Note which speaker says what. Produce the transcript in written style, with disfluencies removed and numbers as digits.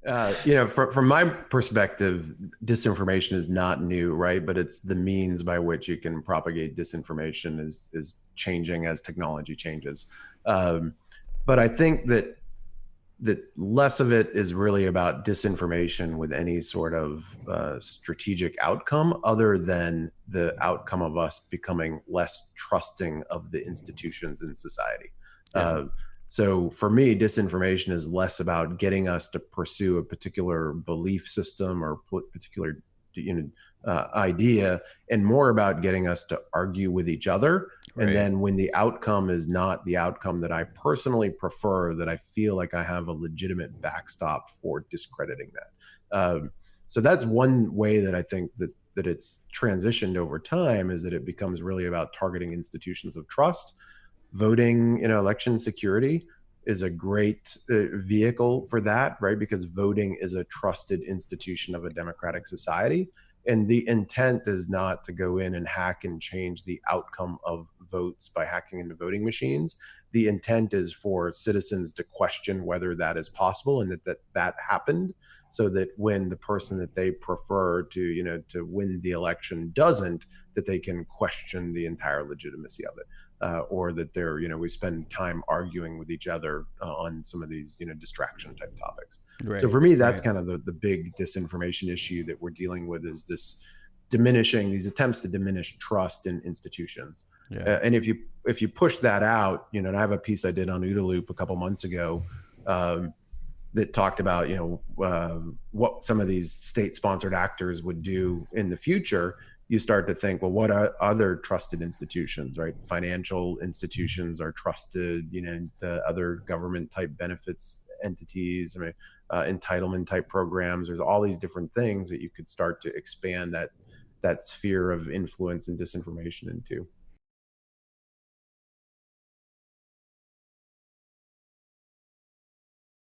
Speaker 1: From my perspective, disinformation is not new, right? But it's the means by which you can propagate disinformation is changing as technology changes. Um, but I think that less of it is really about disinformation with any sort of strategic outcome other than the outcome of us becoming less trusting of the institutions in society.
Speaker 2: Yeah.
Speaker 1: So for me, disinformation is less about getting us to pursue a particular belief system or particular idea, and more about getting us to argue with each other. And
Speaker 2: Right.
Speaker 1: then when the outcome is not the outcome that I personally prefer, that I feel like I have a legitimate backstop for discrediting that. So that's one way that I think that it's transitioned over time, is that it becomes really about targeting institutions of trust. Voting in election security is a great vehicle for that, right? Because voting is a trusted institution of a democratic society. And the intent is not to go in and hack and change the outcome of votes by hacking into voting machines. The intent is for citizens to question whether that is possible and that happened, so that when the person that they prefer to win the election doesn't, that they can question the entire legitimacy of it. Or that we spend time arguing with each other on some of these, distraction type topics. So
Speaker 2: Right.
Speaker 1: for me, that's
Speaker 2: Right.
Speaker 1: kind of the big disinformation issue that we're dealing with, is this diminishing, these attempts to diminish trust in institutions.
Speaker 2: Yeah.
Speaker 1: And if you push that out, and I have a piece I did on OODA Loop a couple months ago, that talked about what some of these state sponsored actors would do in the future. You start to think, well, what are other trusted institutions, right? Financial institutions are trusted, the other government type benefits entities, I mean, entitlement type programs. There's all these different things that you could start to expand that sphere of influence and disinformation into.